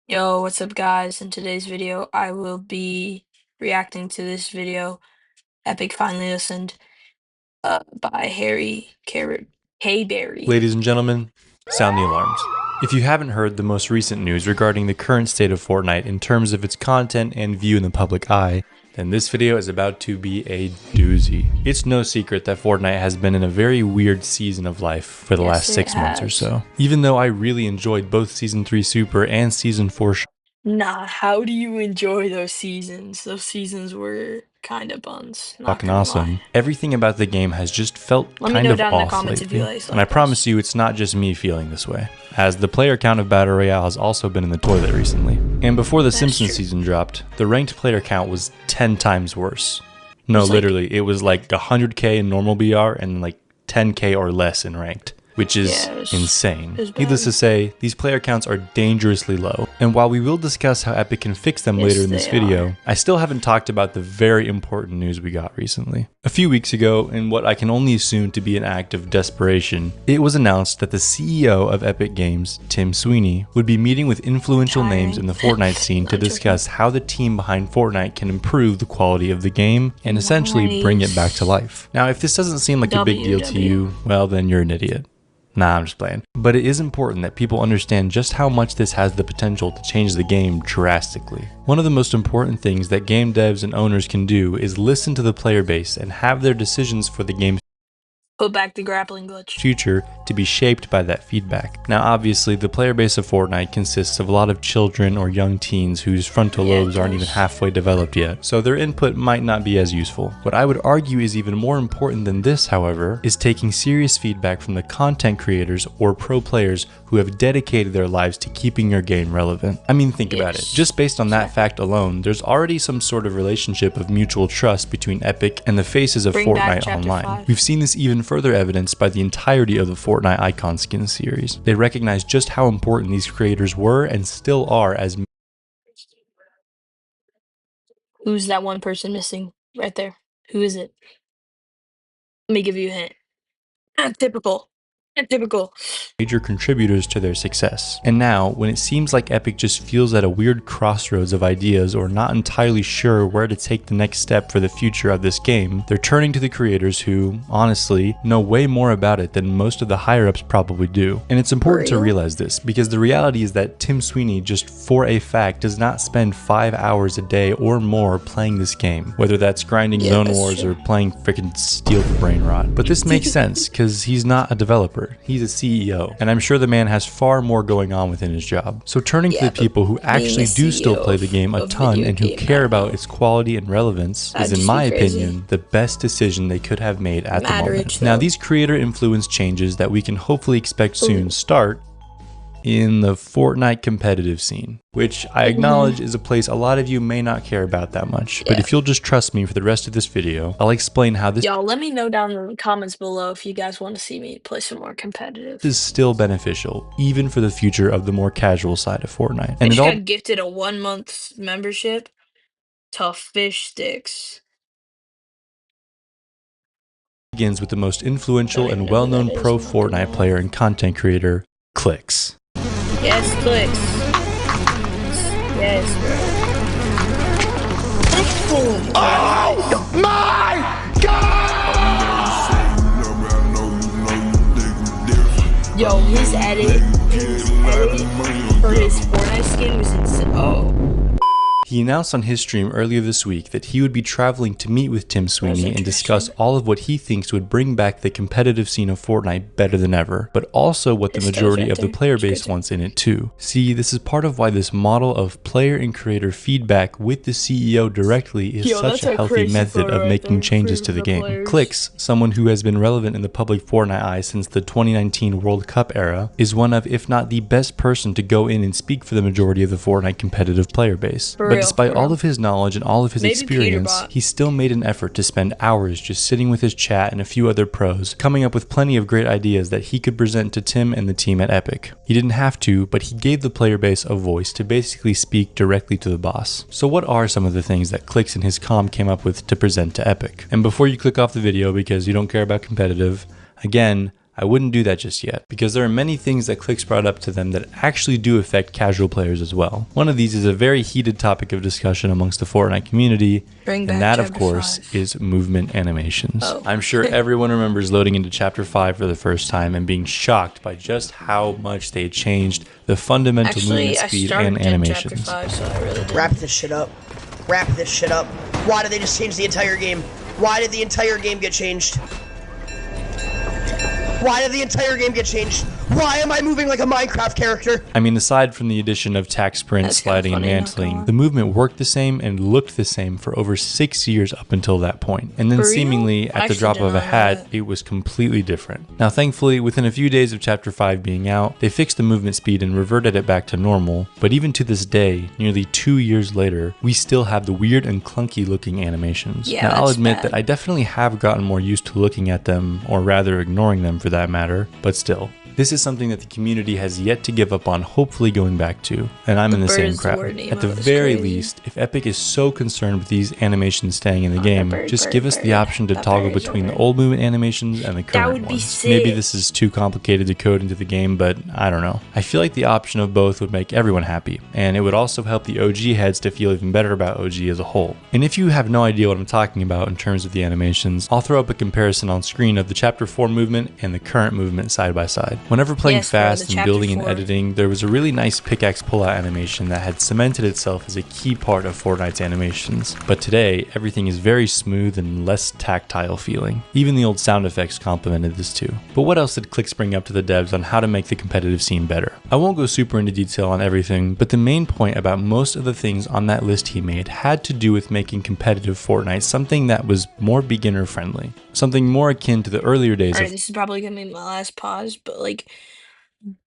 Yo, what's up guys? In today's video, I will be reacting to this video, Epic Finally Listened, by Harry Hayberry. Ladies and gentlemen, sound the alarms. If you haven't heard the most recent news regarding the current state of Fortnite in terms of its content and view in the public eye, then this video is about to be a doozy. It's no secret that Fortnite has been in a very weird season of life for the last Yes, it 6 months or has. so. Even though I really enjoyed both Season 3 Super and Season 4 Nah, how do you enjoy those seasons? Those seasons were kind of buns, not fucking gonna lie. awesome, everything about the game has just felt Let me kind know of down in the off comments if you lately. guys And I like this. promise you it's not just me feeling this way, as the player count of Battle Royale has also been in the toilet recently. And before the That's Simpsons true. season dropped, the ranked player count was 10 times worse. No, It's like, literally, it was like 100k in normal BR and like 10k or less in ranked, which is yeah, it insane. was Needless to bad. say, these player counts are dangerously low, and while we will discuss how Epic can fix them later Yes, in this they video, are. I still haven't talked about the very important news we got recently. A few weeks ago, in what I can only assume to be an act of desperation, it was announced that the CEO of Epic Games, Tim Sweeney, would be meeting with influential names in the Fortnite scene to Not joking. discuss how the team behind Fortnite can improve the quality of the game and essentially bring it back to life. Now, if this doesn't seem like a big deal to you, well, then you're an idiot. Nah, I'm just playing. But it is important that people understand just how much this has the potential to change the game drastically. One of the most important things that game devs and owners can do is listen to the player base and have their decisions for the game's Put back the grappling glitch. future to be shaped by that feedback. Now obviously the player base of Fortnite consists of a lot of children or young teens whose frontal lobes aren't even halfway developed yet, so their input might not be as useful. What I would argue is even more important than this, however, is taking serious feedback from the content creators or pro players who have dedicated their lives to keeping your game relevant. I mean, think about it. Just based on that fact alone, there's already some sort of relationship of mutual trust between Epic and the faces of Fortnite online. We've seen this even further evidenced by the entirety of the Fortnite Icon Skin series. They recognize just how important these creators were and still are as Who's that one person missing right there? Who is it? Let me give you a hint. Typical. Typical. major contributors to their success. And now, when it seems like Epic just feels at a weird crossroads of ideas or not entirely sure where to take the next step for the future of this game, they're turning to the creators who, honestly, know way more about it than most of the higher-ups probably do. And it's important to realize this, because the reality is that Tim Sweeney, just for a fact, does not spend 5 hours a day or more playing this game, whether that's grinding Zone Wars or playing freaking Steel for brain rot. But this makes sense, because he's not a developer, he's a CEO. And I'm sure the man has far more going on within his job. So turning to the people who actually do still play the game a ton and who care about its quality and relevance is, in my opinion, the best decision they could have made at the moment. Now, these creator influence changes that we can hopefully expect soon start in the Fortnite competitive scene, which I acknowledge is a place a lot of you may not care about that much, but if you'll just trust me for the rest of this video, I'll explain how this Y'all, let me know down in the comments below if you guys want to see me play some more competitive. is still beneficial, even for the future of the more casual side of Fortnite. And it all got gifted a 1-month membership to Fish Sticks. begins with the most influential and well-known pro Fortnite player and content creator, Clicks. Yes, Clicks. Yes, bro. Oh my God! Yo, his edit for his Fortnite skin was insane. Oh. He announced on his stream earlier this week that he would be traveling to meet with Tim Sweeney and discuss all of what he thinks would bring back the competitive scene of Fortnite better than ever, but also what the majority of the player base wants in it too. See, this is part of why this model of player and creator feedback with the CEO directly is such a healthy method of making changes to the game. Clicks, someone who has been relevant in the public Fortnite eye since the 2019 World Cup era, is one of, if not the best person to go in and speak for the majority of the Fortnite competitive player base. But despite all of his knowledge and all of his experience, he still made an effort to spend hours just sitting with his chat and a few other pros, coming up with plenty of great ideas that he could present to Tim and the team at Epic. He didn't have to, but he gave the player base a voice to basically speak directly to the boss. So what are some of the things that Clicks and his comm came up with to present to Epic? And before you click off the video because you don't care about competitive, again, I wouldn't do that just yet, because there are many things that Clix brought up to them that actually do affect casual players as well. One of these is a very heated topic of discussion amongst the Fortnite community, and that of course is movement animations. I'm sure everyone remembers loading into Chapter 5 for the first time and being shocked by just how much they changed the fundamental movement speed and animations. Chapter 5, so I really didn't. Wrap this shit up. Wrap this shit up. Why did they just change the entire game? Why did the entire game get changed? Why did the entire game get changed? Why am I moving like a Minecraft character? I mean, aside from the addition of tack sprint, sliding, and mantling, the movement worked the same and looked the same for over 6 years up until that point. And then seemingly, at the drop of a hat, it was completely different. Now, thankfully, within a few days of Chapter 5 being out, they fixed the movement speed and reverted it back to normal. But even to this day, nearly 2 years later, we still have the weird and clunky looking animations. Yeah, now, I'll admit that I definitely have gotten more used to looking at them, or rather ignoring them for that matter, but still. This is something that the community has yet to give up on, hopefully going back to, and I'm in the same crowd. At the very least, if Epic is so concerned with these animations staying in the game, just give us the option to toggle between the old movement animations and the current ones. Maybe this is too complicated to code into the game, but I don't know. I feel like the option of both would make everyone happy, and it would also help the OG heads to feel even better about OG as a whole. And if you have no idea what I'm talking about in terms of the animations, I'll throw up a comparison on screen of the Chapter 4 movement and the current movement side by side. Whenever playing fast and building and editing, there was a really nice pickaxe pullout animation that had cemented itself as a key part of Fortnite's animations. But today, everything is very smooth and less tactile feeling. Even the old sound effects complemented this too. But what else did Clix bring up to the devs on how to make the competitive scene better? I won't go super into detail on everything, but the main point about most of the things on that list he made had to do with making competitive Fortnite something that was more beginner friendly. Something more akin to the earlier days Alright, this is probably gonna be my last pause, but like,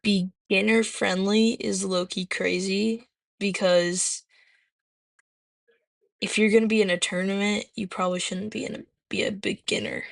beginner friendly is low-key crazy, because if you're gonna be in a tournament, you probably shouldn't be a beginner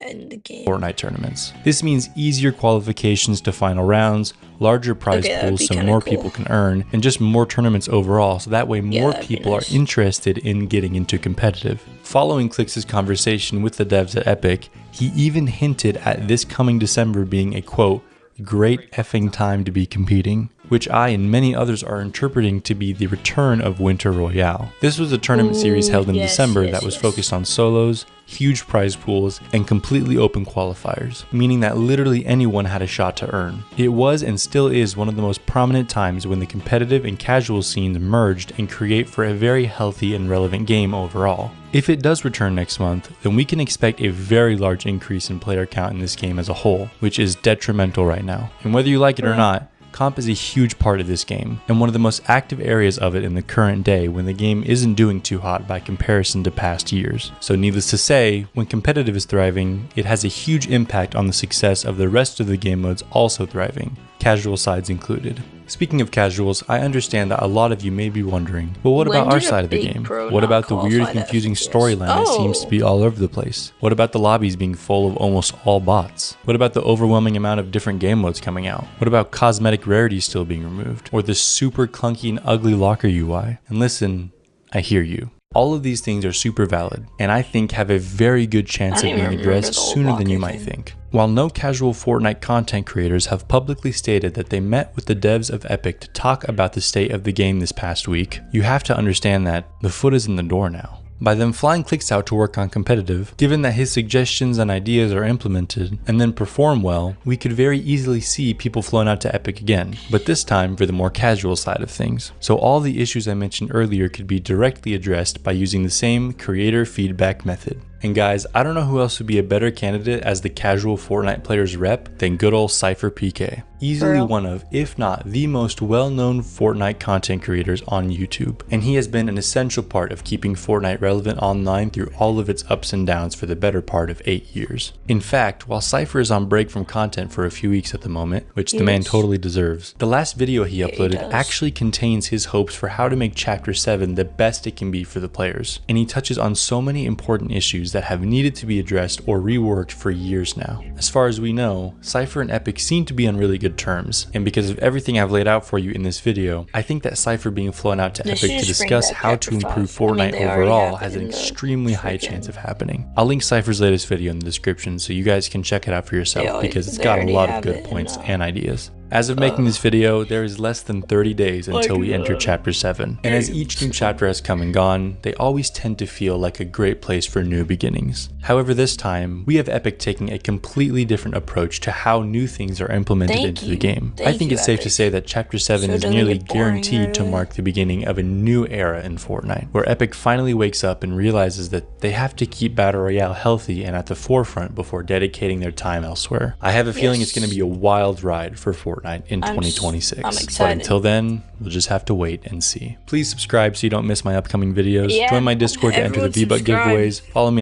in the game. Fortnite tournaments. This means easier qualifications to final rounds, larger prize pools so more people can earn, and just more tournaments overall, so that way more people are interested in getting into competitive. Following Clix's conversation with the devs at Epic, he even hinted at this coming December being a quote, great effing time to be competing, which I and many others are interpreting to be the return of Winter Royale. This was a tournament series held in December that was focused on solos, huge prize pools, and completely open qualifiers, meaning that literally anyone had a shot to earn. It was and still is one of the most prominent times when the competitive and casual scenes merged and create for a very healthy and relevant game overall. If it does return next month, then we can expect a very large increase in player count in this game as a whole, which is detrimental right now. And whether you like it or not, comp is a huge part of this game, and one of the most active areas of it in the current day when the game isn't doing too hot by comparison to past years. So needless to say, when competitive is thriving, it has a huge impact on the success of the rest of the game modes also thriving, casual sides included. Speaking of casuals, I understand that a lot of you may be wondering, well, what about our side of the game? What about the weird and confusing storyline that seems to be all over the place? What about the lobbies being full of almost all bots? What about the overwhelming amount of different game modes coming out? What about cosmetic rarities still being removed? Or the super clunky and ugly locker UI? And listen, I hear you. All of these things are super valid, and I think have a very good chance of being addressed sooner than you might think. While no casual Fortnite content creators have publicly stated that they met with the devs of Epic to talk about the state of the game this past week, you have to understand that the foot is in the door now. By them flying Clix out to work on competitive, given that his suggestions and ideas are implemented and then perform well, we could very easily see people flown out to Epic again, but this time for the more casual side of things. So all the issues I mentioned earlier could be directly addressed by using the same creator feedback method. And guys, I don't know who else would be a better candidate as the casual Fortnite player's rep than good old Cypher PK. Easily one of, if not the most well-known Fortnite content creators on YouTube. And he has been an essential part of keeping Fortnite relevant online through all of its ups and downs for the better part of 8 years. In fact, while Cypher is on break from content for a few weeks at the moment, which the man totally deserves, the last video he uploaded actually contains his hopes for how to make Chapter 7 the best it can be for the players. And he touches on so many important issues issues that have needed to be addressed or reworked for years now. As far as we know, Cypher and Epic seem to be on really good terms, and because of everything I've laid out for you in this video, I think that Cypher being flown out to They should Epic to just bring discuss back how Chapter to improve 5. I mean, Fortnite they already overall have has it an in the extremely high chance freaking- of happening. I'll link Cypher's latest video in the description so you guys can check it out for yourself because it's they got a already lot of have good it in, points and ideas. As of making uh, this video, there is less than 30 days until we enter Chapter 7, and as each new chapter has come and gone, they always tend to feel like a great place for new beginnings. However, this time, we have Epic taking a completely different approach to how new things are implemented into the game. I think it's safe to say that Chapter 7 So it is doesn't nearly get boring guaranteed to right away. mark the beginning of a new era in Fortnite, where Epic finally wakes up and realizes that they have to keep Battle Royale healthy and at the forefront before dedicating their time elsewhere. I have a feeling it's going to be a wild ride for Fortnite in 2026. I'm But excited. until then, we'll just have to wait and see. Please subscribe so you don't miss my upcoming videos. Yeah, Join my Discord to enter the everyone V-Buck subscribe. giveaways. Follow me.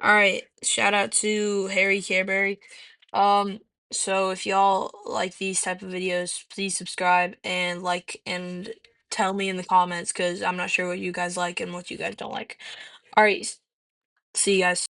Alright, shout out to Harry Careberry. So if y'all like these type of videos, please subscribe and like and tell me in the comments because I'm not sure what you guys like and what you guys don't like. Alright, see you guys.